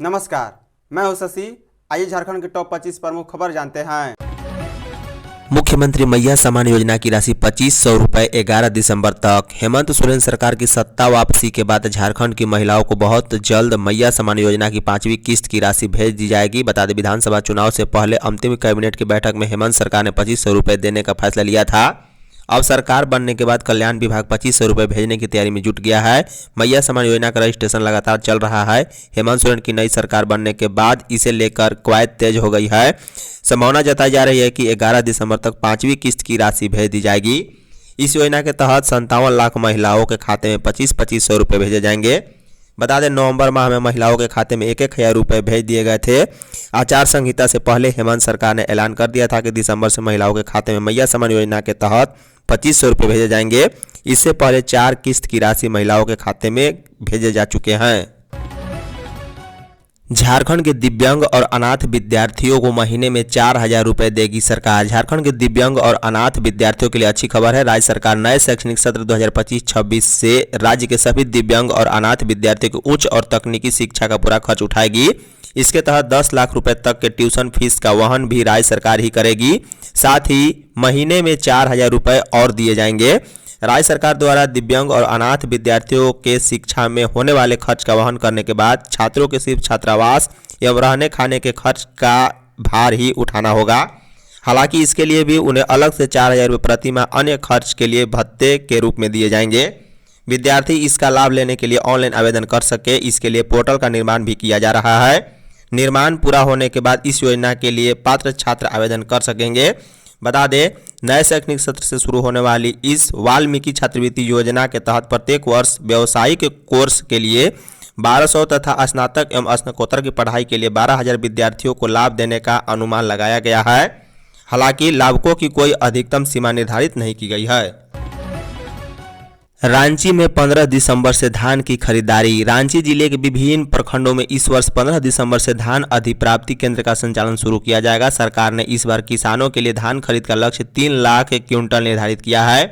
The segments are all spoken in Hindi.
नमस्कार, मैं हूं शशि। आइए झारखंड की टॉप 25 प्रमुख खबर जानते हैं। मुख्यमंत्री मैया सम्मान योजना की राशि 2500 रुपये 11 दिसंबर तक। हेमंत सोरेन सरकार की सत्ता वापसी के बाद झारखंड की महिलाओं को बहुत जल्द मैया सम्मान योजना की 5वीं किस्त की राशि भेज दी जाएगी। बता दें, विधानसभा चुनाव से पहले अंतिम कैबिनेट की बैठक में हेमंत सरकार ने 2500 रुपये देने का फैसला लिया था। अब सरकार बनने के बाद कल्याण विभाग 2500 रुपये भेजने की तैयारी में जुट गया है। मैया सम्मान योजना का रजिस्ट्रेशन लगातार चल रहा है। हेमंत सोरेन की नई सरकार बनने के बाद इसे लेकर कवायद तेज हो गई है। संभावना जताई जा रही है कि 11 दिसंबर तक 5वीं किस्त की राशि भेज दी जाएगी। इस योजना के तहत 57 लाख महिलाओं के खाते में 2500 रुपये भेजे जाएंगे। बता दें, नवंबर माह में महिलाओं के खाते में 1,000 रुपये भेज दिए गए थे। आचार संहिता से पहले हेमंत सरकार ने ऐलान कर दिया था कि दिसंबर से महिलाओं के खाते में मैया सम्मान योजना के तहत 2500 रुपये भेजे जाएंगे। इससे पहले 4 किस्त की राशि महिलाओं के खाते में भेजे जा चुके हैं। झारखंड के दिव्यांग और अनाथ विद्यार्थियों को महीने में 4000 रुपये देगी सरकार। झारखंड के दिव्यांग और अनाथ विद्यार्थियों के लिए अच्छी खबर है। राज्य सरकार नए शैक्षणिक सत्र 2025-26 से राज्य के सभी दिव्यांग और अनाथ विद्यार्थियों को उच्च और तकनीकी शिक्षा का पूरा खर्च उठाएगी। इसके तहत 10 लाख रुपए तक के ट्यूशन फीस का वहन भी राज्य सरकार ही करेगी। साथ ही महीने में 4000 रुपये और दिए जाएंगे। राज्य सरकार द्वारा दिव्यांग और अनाथ विद्यार्थियों के शिक्षा में होने वाले खर्च का वहन करने के बाद छात्रों के सिर्फ छात्रावास एवं रहने खाने के खर्च का भार ही उठाना होगा। हालांकि इसके लिए भी उन्हें अलग से 4000 रुपये प्रति माह अन्य खर्च के लिए भत्ते के रूप में दिए जाएंगे। विद्यार्थी इसका लाभ लेने के लिए ऑनलाइन आवेदन कर सके, इसके लिए पोर्टल का निर्माण भी किया जा रहा है। निर्माण पूरा होने के बाद इस योजना के लिए पात्र छात्र आवेदन कर सकेंगे। बता दें, नए शैक्षणिक सत्र से शुरू होने वाली इस वाल्मीकि छात्रवृत्ति योजना के तहत प्रत्येक वर्ष व्यावसायिक कोर्स के लिए 1200 तथा स्नातक एवं स्नातकोत्तर की पढ़ाई के लिए 12000 विद्यार्थियों को लाभ देने का अनुमान लगाया गया है। हालांकि लाभुकों की कोई अधिकतम सीमा निर्धारित नहीं की गई है। रांची में 15 दिसंबर से धान की खरीदारी। रांची जिले के विभिन्न प्रखंडों में इस वर्ष 15 दिसंबर से धान अधिप्राप्ति केंद्र का संचालन शुरू किया जाएगा। सरकार ने इस बार किसानों के लिए धान खरीद का लक्ष्य 3 लाख क्विंटल निर्धारित किया है।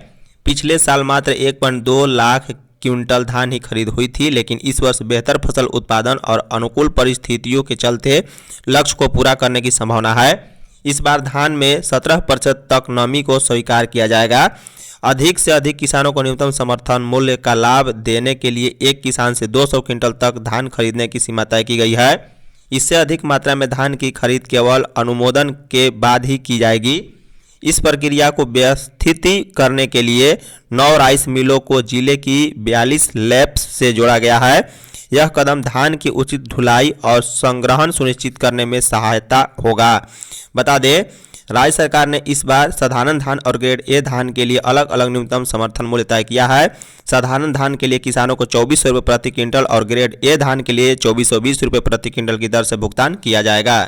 पिछले साल मात्र 1.2 लाख क्विंटल धान ही खरीद हुई थी, लेकिन इस वर्ष बेहतर फसल उत्पादन और अनुकूल परिस्थितियों के चलते लक्ष्य को पूरा करने की संभावना है। इस बार धान में 17% तक नमी को स्वीकार किया जाएगा। अधिक से अधिक किसानों को न्यूनतम समर्थन मूल्य का लाभ देने के लिए एक किसान से 200 क्विंटल तक धान खरीदने की सीमा तय की गई है। इससे अधिक मात्रा में धान की खरीद केवल अनुमोदन के बाद ही की जाएगी। इस प्रक्रिया को व्यवस्थित करने के लिए 9 राइस मिलों को जिले की 42 लैब्स से जोड़ा गया है। यह कदम धान की उचित ढुलाई और संग्रहण सुनिश्चित करने में सहायता होगा। बता दें, राज्य सरकार ने इस बार साधारण धान और ग्रेड ए धान के लिए अलग अलग न्यूनतम समर्थन मूल्य तय किया है। साधारण धान के लिए किसानों को 2400 रुपये प्रति क्विंटल और ग्रेड ए धान के लिए 2420 रुपये प्रति क्विंटल की दर से भुगतान किया जाएगा।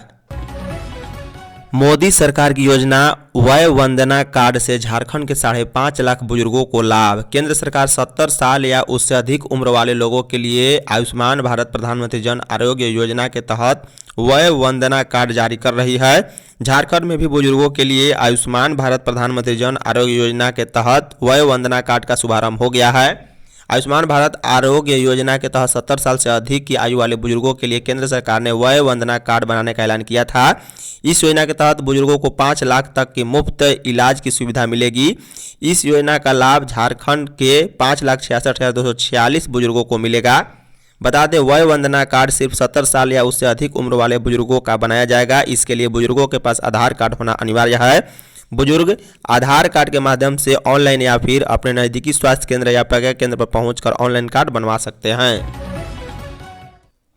मोदी सरकार की योजना वय वंदना कार्ड से झारखंड के 5.5 लाख बुजुर्गों को लाभ। केंद्र सरकार 70 साल या उससे अधिक उम्र वाले लोगों के लिए आयुष्मान भारत प्रधानमंत्री जन आरोग्य योजना के तहत वय वंदना कार्ड जारी कर रही है। झारखंड में भी बुजुर्गों के लिए आयुष्मान भारत प्रधानमंत्री जन आरोग्य योजना के तहत वय वंदना कार्ड का शुभारंभ हो गया है। आयुष्मान भारत आरोग्य योजना के तहत 70 साल से अधिक की आयु वाले बुजुर्गों के लिए केंद्र सरकार ने वय वंदना कार्ड बनाने का ऐलान किया था। इस योजना के तहत बुजुर्गों को 5 लाख तक की मुफ्त इलाज की सुविधा मिलेगी। इस योजना का लाभ झारखंड के 5,66,246 बुजुर्गों को मिलेगा। बता दें, वय वंदना कार्ड सिर्फ 70 साल या उससे अधिक उम्र वाले बुजुर्गों का बनाया जाएगा। इसके लिए बुजुर्गों के पास आधार कार्ड होना अनिवार्य है। बुजुर्ग आधार कार्ड के माध्यम से ऑनलाइन या फिर अपने नज़दीकी स्वास्थ्य केंद्र या प्रज्ञा केंद्र पर पहुंचकर ऑनलाइन कार्ड बनवा सकते हैं।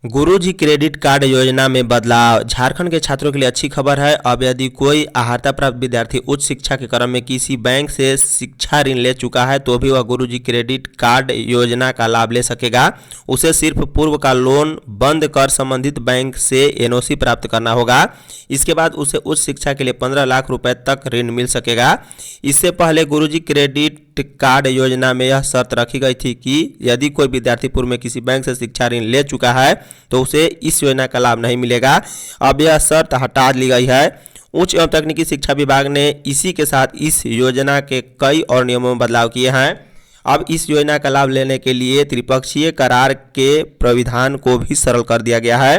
गुरुजी क्रेडिट कार्ड योजना में बदलाव। झारखंड के छात्रों के लिए अच्छी खबर है। अब यदि कोई अर्हता प्राप्त विद्यार्थी उच्च शिक्षा के क्रम में किसी बैंक से शिक्षा ऋण ले चुका है तो भी वह गुरुजी क्रेडिट कार्ड योजना का लाभ ले सकेगा। उसे सिर्फ पूर्व का लोन बंद कर संबंधित बैंक से एनओसी प्राप्त करना होगा। इसके बाद उसे उच्च शिक्षा के लिए 15 लाख रुपए तक ऋण मिल सकेगा। इससे पहले गुरुजी क्रेडिट कार्ड योजना में यह शर्त रखी गई थी कि यदि कोई विद्यार्थी पूर्व में किसी बैंक से शिक्षा ऋण ले चुका है तो उसे इस योजना का लाभ नहीं मिलेगा। अब यह शर्त हटा ली गई है। उच्च एवं तकनीकी शिक्षा विभाग ने इसी के साथ इस योजना के कई और नियमों में बदलाव किए हैं। अब इस योजना का लाभ लेने के लिए त्रिपक्षीय करार के प्राविधान को भी सरल कर दिया गया है।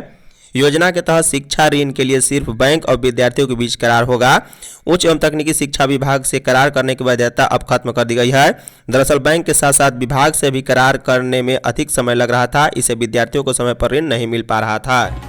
योजना के तहत शिक्षा ऋण के लिए सिर्फ बैंक और विद्यार्थियों के बीच करार होगा। उच्च एवं तकनीकी शिक्षा विभाग से करार करने की बाध्यता अब खत्म कर दी गई है। दरअसल बैंक के साथ साथ विभाग से भी करार करने में अधिक समय लग रहा था, इससे विद्यार्थियों को समय पर ऋण नहीं मिल पा रहा था।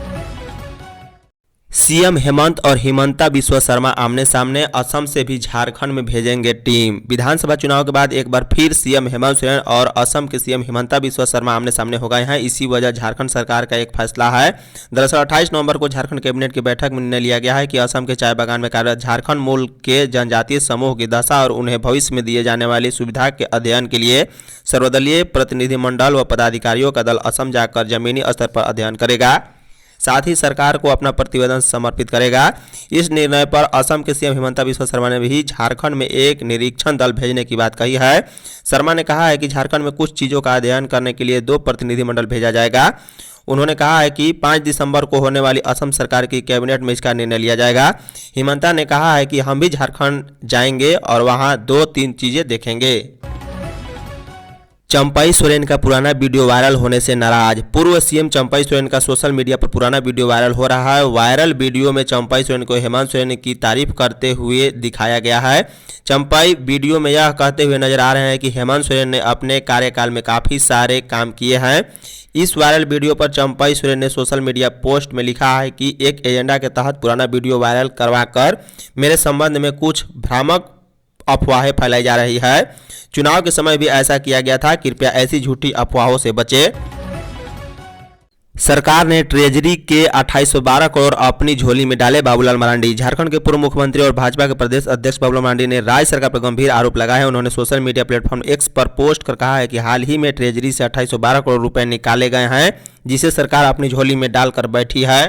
सीएम हेमंत और हिमंता बिस्वा शर्मा आमने सामने, असम से भी झारखंड में भेजेंगे टीम। विधानसभा चुनाव के बाद एक बार फिर सीएम हेमंत सोरेन और असम के सीएम हिमंता बिस्वा शर्मा आमने सामने हो गए हैं। इसी वजह झारखंड सरकार का एक फैसला है। दरअसल 28 नवंबर को झारखंड कैबिनेट की बैठक में निर्णय लिया गया है कि असम के चाय बागान में कार्यरत झारखंड मूल के जनजातीय समूह की दशा और उन्हें भविष्य में दिए जाने वाली सुविधा के अध्ययन के लिए सर्वदलीय प्रतिनिधिमंडल व पदाधिकारियों का दल असम जाकर जमीनी स्तर पर अध्ययन करेगा, साथ ही सरकार को अपना प्रतिवेदन समर्पित करेगा। इस निर्णय पर असम के सीएम हिमंता बिस्वा शर्मा ने भी झारखंड में एक निरीक्षण दल भेजने की बात कही है। शर्मा ने कहा है कि झारखंड में कुछ चीज़ों का अध्ययन करने के लिए 2 प्रतिनिधिमंडल भेजा जाएगा। उन्होंने कहा है कि 5 दिसंबर को होने वाली असम सरकार की कैबिनेट में इसका निर्णय लिया जाएगा। हिमंता ने कहा है कि हम भी झारखंड जाएंगे और वहाँ 2-3 चीज़ें देखेंगे। चंपई सोरेन का पुराना वीडियो वायरल होने से नाराज। पूर्व सीएम चंपई सोरेन का सोशल मीडिया पर पुराना वीडियो वायरल हो रहा है। वायरल वीडियो में चंपई सोरेन को हेमंत सोरेन की तारीफ करते हुए दिखाया गया है। चंपई वीडियो में यह कहते हुए नजर आ रहे हैं कि हेमंत सोरेन ने अपने कार्यकाल में काफ़ी सारे काम किए हैं। इस वायरल वीडियो पर चंपई सोरेन ने सोशल मीडिया पोस्ट में लिखा है कि एक एजेंडा के तहत पुराना वीडियो वायरल करवाकर मेरे संबंध में कुछ भ्रामक अफवाहें फैलाई जा रही है। चुनाव के समय भी ऐसा किया गया था, कृपया ऐसी झूठी अफवाहों से बचें। सरकार ने ट्रेजरी के 2812 करोड़ अपनी झोली में डाले, बाबूलाल मरांडी। झारखंड के पूर्व मुख्यमंत्री और भाजपा के प्रदेश अध्यक्ष बाबूलाल मरांडी ने राज्य सरकार पर गंभीर आरोप लगाए हैं। उन्होंने सोशल मीडिया प्लेटफॉर्म एक्स पर पोस्ट कर कहा है कि हाल ही में ट्रेजरी से 2812 करोड़ रुपए निकाले गए हैं, जिसे सरकार अपनी झोली में डालकर बैठी है।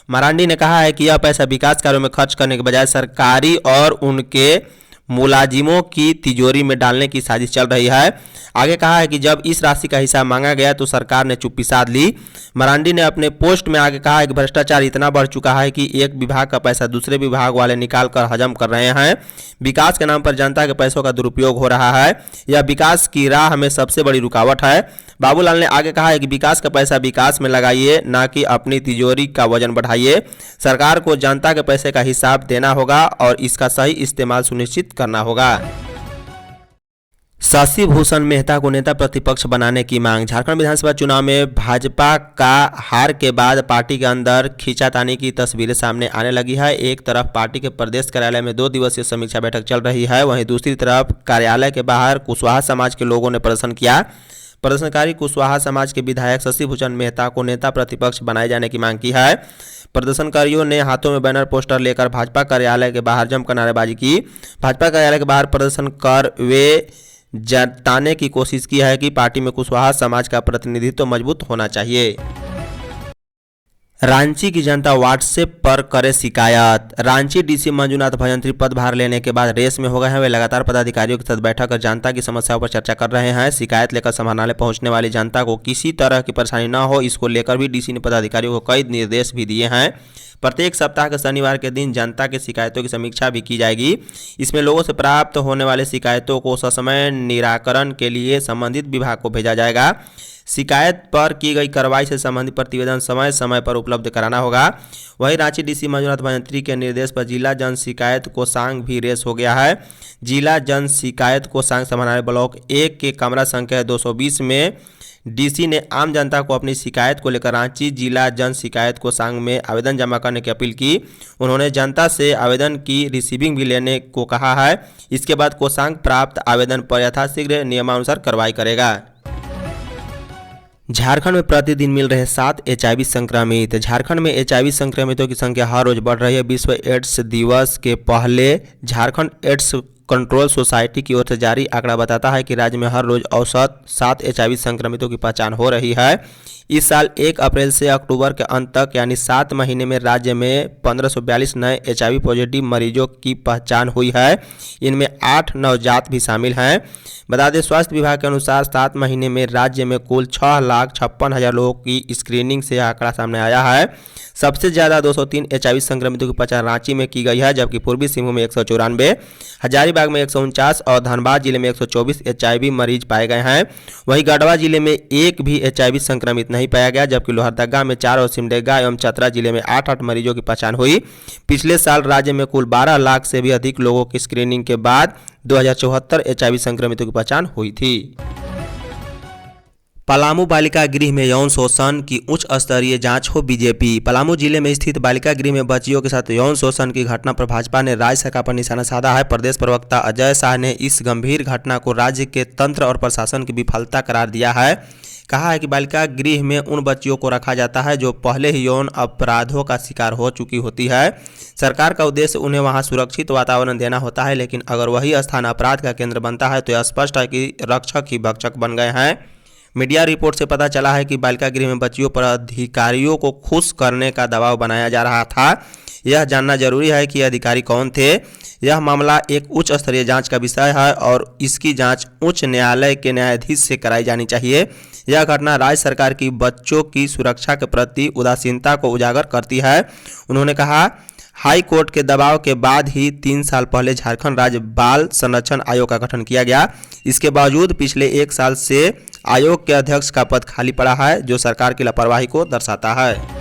मरांडी ने कहा है कि यह पैसा विकास कार्यों में खर्च करने के बजाय सरकारी और उनके मुलाजिमों की तिजोरी में डालने की साजिश चल रही है। आगे कहा है कि जब इस राशि का हिसाब मांगा गया तो सरकार ने चुप्पी साध ली। मरांडी ने अपने पोस्ट में आगे कहा है कि भ्रष्टाचार इतना बढ़ चुका है कि एक विभाग का पैसा दूसरे विभाग वाले निकाल कर हजम कर रहे हैं। विकास के नाम पर जनता के पैसों का दुरुपयोग हो रहा है। यह विकास की राह में सबसे बड़ी रुकावट है। बाबूलाल ने आगे कहा है कि विकास का पैसा विकास में लगाइए, ना कि अपनी तिजोरी का वजन बढ़ाइए। सरकार को जनता के पैसे का हिसाब देना होगा और इसका सही इस्तेमाल सुनिश्चित करना होगा। शशि भूषण मेहता को नेता प्रतिपक्ष बनाने की मांग। झारखंड विधानसभा चुनाव में भाजपा का हार के बाद पार्टी के अंदर खींचातानी की तस्वीरें सामने आने लगी है। एक तरफ पार्टी के प्रदेश कार्यालय में 2 दिवसीय समीक्षा बैठक चल रही है, वहीं दूसरी तरफ कार्यालय के बाहर कुशवाहा समाज के लोगों ने प्रदर्शन किया। प्रदर्शनकारी कुशवाहा समाज के विधायक शशि भूषण मेहता को नेता प्रतिपक्ष बनाए जाने की मांग की है। प्रदर्शनकारियों ने हाथों में बैनर पोस्टर लेकर भाजपा कार्यालय के बाहर जमकर नारेबाजी की। भाजपा कार्यालय के बाहर प्रदर्शन कर वे जताने की कोशिश की है कि पार्टी में कुशवाहा समाज का प्रतिनिधित्व मजबूत होना चाहिए। रांची की जनता व्हाट्सएप पर करे शिकायत। रांची डीसी मंजूनाथ भजंत्री पदभार लेने के बाद रेस में हो गए हैं। वे लगातार पदाधिकारियों के साथ बैठक कर जनता की समस्याओं पर चर्चा कर रहे हैं। शिकायत लेकर समाहरणालय पहुंचने वाली जनता को किसी तरह की परेशानी न हो, इसको लेकर भी डीसी ने पदाधिकारियों को कई निर्देश भी दिए हैं। प्रत्येक सप्ताह के शनिवार के दिन जनता के शिकायतों की समीक्षा भी की जाएगी। इसमें लोगों से प्राप्त होने वाले शिकायतों को ससमय निराकरण के लिए संबंधित विभाग को भेजा जाएगा। शिकायत पर की गई कार्रवाई से संबंधित प्रतिवेदन समय समय पर उपलब्ध कराना होगा। वहीं रांची डीसी मंजूनाथ भजंत्री के निर्देश पर जिला जन शिकायत कोषांग भी रेस हो गया है। जिला जन शिकायत कोषांग समाहरणालय ब्लॉक 1 के कमरा संख्या 220 में डीसी ने आम जनता को अपनी शिकायत को लेकर रांची जिला जन शिकायत कोषांग में आवेदन जमा करने की अपील की। उन्होंने जनता से आवेदन की रिसीविंग भी लेने को कहा है। इसके बाद कोषांग प्राप्त आवेदन पर यथाशीघ्र नियमानुसार कार्रवाई करेगा। झारखंड में प्रतिदिन मिल रहे 7 HIV संक्रमित। झारखंड में HIV संक्रमितों की संख्या हर रोज बढ़ रही है। विश्व एड्स दिवस के पहले झारखंड एड्स कंट्रोल सोसाइटी की ओर से जारी आंकड़ा बताता है कि राज्य में हर रोज औसत 7 HIV संक्रमितों की पहचान हो रही है। इस साल 1 अप्रैल से अक्टूबर के अंत तक यानी 7 महीने में राज्य में 1542 नए HIV पॉजिटिव मरीजों की पहचान हुई है। इनमें 8 नवजात भी शामिल हैं। बता दें, स्वास्थ्य विभाग के अनुसार 7 महीने में राज्य में कुल 6,56,000 लोगों की स्क्रीनिंग से यह आंकड़ा सामने आया है। सबसे ज़्यादा 203 HIV संक्रमितों की पहचान रांची में की गई है, जबकि पूर्वी सिंहभूम में 194, हजारीबाग बाग में 149 और धनबाद जिले में 124 HIV मरीज पाए गए हैं। वहीं गढ़वा जिले में एक भी HIV संक्रमित नहीं पाया गया, जबकि लोहरदगा में 4 और सिमडेगा एवं चतरा जिले में 8 मरीजों की पहचान हुई। पिछले साल राज्य में कुल 12 लाख से भी अधिक लोगों की स्क्रीनिंग के बाद 2074 HIV संक्रमितों की पहचान हुई थी। पलामू बालिका गृह में यौन शोषण की उच्च स्तरीय जांच हो बीजेपी। पलामू जिले में स्थित बालिका गृह में बच्चियों के साथ यौन शोषण की घटना पर भाजपा ने राज्य सरकार पर निशाना साधा है। प्रदेश प्रवक्ता अजय शाह ने इस गंभीर घटना को राज्य के तंत्र और प्रशासन की विफलता करार दिया है। कहा है कि बालिका गृह में उन बच्चियों को रखा जाता है जो पहले ही यौन अपराधों का शिकार हो चुकी होती है। सरकार का उद्देश्य उन्हें वहां सुरक्षित वातावरण देना होता है, लेकिन अगर वही स्थान अपराध का केंद्र बनता है तो यह स्पष्ट है कि रक्षक ही भक्षक बन गए हैं। मीडिया रिपोर्ट से पता चला है कि बालिका गृह में बच्चियों पर अधिकारियों को खुश करने का दबाव बनाया जा रहा था। यह जानना जरूरी है कि अधिकारी कौन थे। यह मामला एक उच्च स्तरीय जांच का विषय है और इसकी जांच उच्च न्यायालय के न्यायाधीश से कराई जानी चाहिए। यह घटना राज्य सरकार की बच्चों की सुरक्षा के प्रति उदासीनता को उजागर करती है। उन्होंने कहा, हाई कोर्ट के दबाव के बाद ही 3 साल पहले झारखंड राज्य बाल संरक्षण आयोग का गठन किया गया। इसके बावजूद पिछले 1 साल से आयोग के अध्यक्ष का पद खाली पड़ा है, जो सरकार की लापरवाही को दर्शाता है।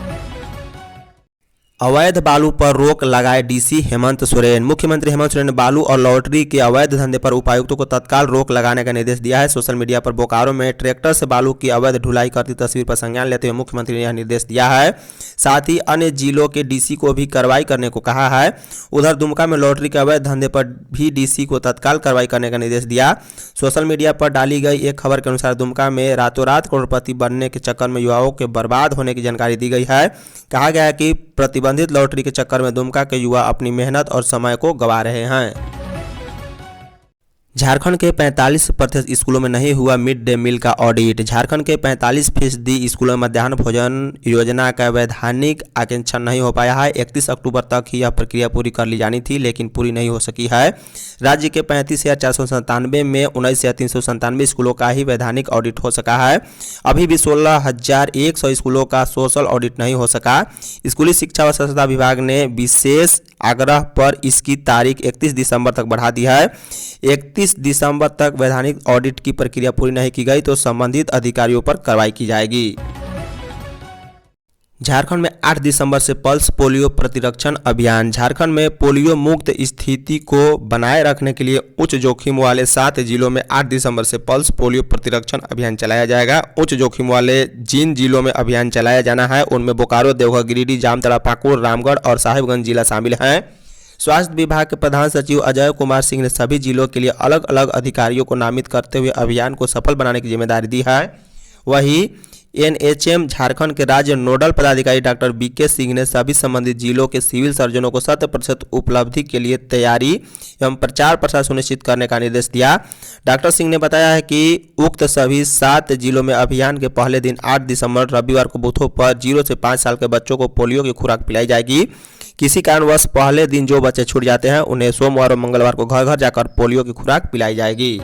अवैध बालू पर रोक लगाए डीसी हेमंत सोरेन। मुख्यमंत्री हेमंत सोरेन ने बालू और लॉटरी के अवैध धंधे पर उपायुक्तों को तत्काल रोक लगाने का निर्देश दिया है। सोशल मीडिया पर बोकारो में ट्रैक्टर से बालू की अवैध ढुलाई करती तस्वीर पर संज्ञान लेते हुए मुख्यमंत्री ने यह निर्देश दिया है। साथ ही अन्य जिलों के डीसी को भी कार्रवाई करने को कहा है। उधर दुमका में लॉटरी के अवैध धंधे पर भी डीसी को तत्काल कार्रवाई करने का निर्देश दिया। सोशल मीडिया पर डाली गई एक खबर के अनुसार दुमका में रातों रात करोड़पति बनने के चक्कर में युवाओं के बर्बाद होने की जानकारी दी गई है। कहा गया है कि प्रतिबंधित लॉटरी के चक्कर में दुमका के युवा अपनी मेहनत और समय को गंवा रहे हैं। झारखंड के 45% स्कूलों में नहीं हुआ मिड डे मील का ऑडिट। झारखंड के 45% स्कूलों में मध्याह्न भोजन योजना का वैधानिक आरक्षण नहीं हो पाया है। 31 अक्टूबर तक ही यह प्रक्रिया पूरी कर ली जानी थी, लेकिन पूरी नहीं हो सकी है। राज्य के 35,497 में 19,397 स्कूलों का ही वैधानिक ऑडिट हो सका है। अभी भी 16,100 स्कूलों का सोशल ऑडिट नहीं हो सका। स्कूली शिक्षा व स्वच्छता विभाग ने विशेष आग्रह पर इसकी तारीख 31 दिसंबर तक बढ़ा दी है। 31 दिसंबर तक वैधानिक ऑडिट की प्रक्रिया पूरी नहीं की गई तो संबंधित अधिकारियों पर कार्रवाई की जाएगी। झारखंड में 8 दिसंबर से पल्स पोलियो प्रतिरक्षण अभियान। झारखंड में पोलियो मुक्त स्थिति को बनाए रखने के लिए उच्च जोखिम वाले 7 जिलों में 8 दिसंबर से पल्स पोलियो प्रतिरक्षण अभियान चलाया जाएगा। उच्च जोखिम वाले जिन जिलों में अभियान चलाया जाना है उनमें बोकारो, देवघर, गिरिडीह, जामताड़ा, पाकुड़, रामगढ़ और साहिबगंज जिला शामिल हैं। स्वास्थ्य विभाग के प्रधान सचिव अजय कुमार सिंह ने सभी जिलों के लिए अलग अलग अधिकारियों को नामित करते हुए अभियान को सफल बनाने की जिम्मेदारी दी है। वहीं NHM झारखंड के राज्य नोडल पदाधिकारी डॉक्टर BK सिंह ने सभी संबंधित जिलों के सिविल सर्जनों को 100% उपलब्धि के लिए तैयारी एवं प्रचार प्रसार सुनिश्चित करने का निर्देश दिया। डॉक्टर सिंह ने बताया है कि उक्त सभी 7 जिलों में अभियान के पहले दिन 8 दिसंबर रविवार को बूथों पर 0 से 5 साल के बच्चों को पोलियो की खुराक पिलाई जाएगी। किसी कारणवश पहले दिन जो बच्चे छूट जाते हैं उन्हें सोमवार और मंगलवार को घर घर जाकर पोलियो की खुराक पिलाई जाएगी।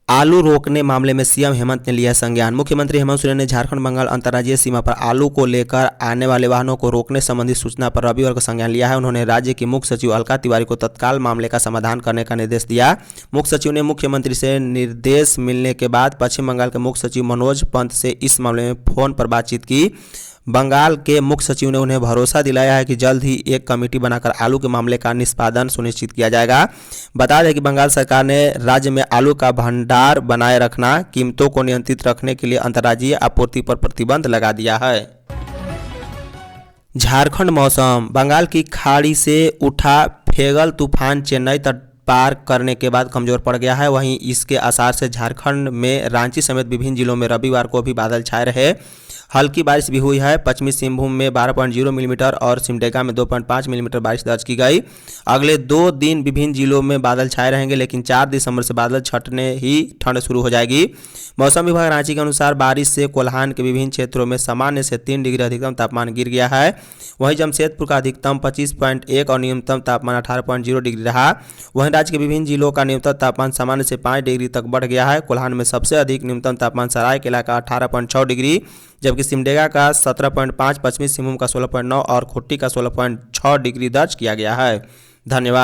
आलू रोकने मामले में सीएम हेमंत ने लिया संज्ञान। मुख्यमंत्री हेमंत सोरेन ने झारखंड बंगाल अंतर्राज्यीय सीमा पर आलू को लेकर आने वाले वाहनों को रोकने संबंधी सूचना पर रविवार को संज्ञान लिया है। उन्होंने राज्य की मुख्य सचिव अलका तिवारी को तत्काल मामले का समाधान करने का निर्देश दिया। मुख्य सचिव ने मुख्यमंत्री से निर्देश मिलने के बाद पश्चिम बंगाल के मुख्य सचिव मनोज पंत से इस मामले में फोन पर बातचीत की। बंगाल के मुख्य सचिव ने उन्हें भरोसा दिलाया है कि जल्द ही एक कमेटी बनाकर आलू के मामले का निष्पादन सुनिश्चित किया जाएगा। बता दें कि बंगाल सरकार ने राज्य में आलू का भंडार बनाए रखना, कीमतों को नियंत्रित रखने के लिए अंतर्राज्यीय आपूर्ति पर प्रतिबंध लगा दिया है। झारखंड मौसम। बंगाल की खाड़ी से उठा फेगल तूफान चेन्नई तट पार करने के बाद कमजोर पड़ गया है। वहीं इसके असर से झारखंड में रांची समेत विभिन्न जिलों में रविवार को भी बादल छाए रहे। हल्की बारिश भी हुई है। पश्चिमी सिंहभूम में 12.0 मिलीमीटर और सिमडेगा में 2.5 मिलीमीटर बारिश दर्ज की गई। अगले 2 दिन विभिन्न जिलों में बादल छाए रहेंगे, लेकिन 4 दिसंबर से बादल छटने ही ठंड शुरू हो जाएगी। मौसम विभाग रांची के अनुसार बारिश से कोल्हान के विभिन्न क्षेत्रों में सामान्य से 3 डिग्री अधिकतम तापमान गिर गया है। वहीं जमशेदपुर का अधिकतम 25.1 और न्यूनतम तापमान 18.0 डिग्री रहा। वहीं राज्य के विभिन्न जिलों का न्यूनतम तापमान सामान्य से 5 डिग्री तक बढ़ गया है। कोल्हान में सबसे अधिक न्यूनतम तापमान सरायकेला का 18.6 डिग्री, जबकि सिमडेगा का 17.5, पश्चिमी सिंहभूम का 16.9 और खुट्टी का 16.6 डिग्री दर्ज किया गया है। धन्यवाद।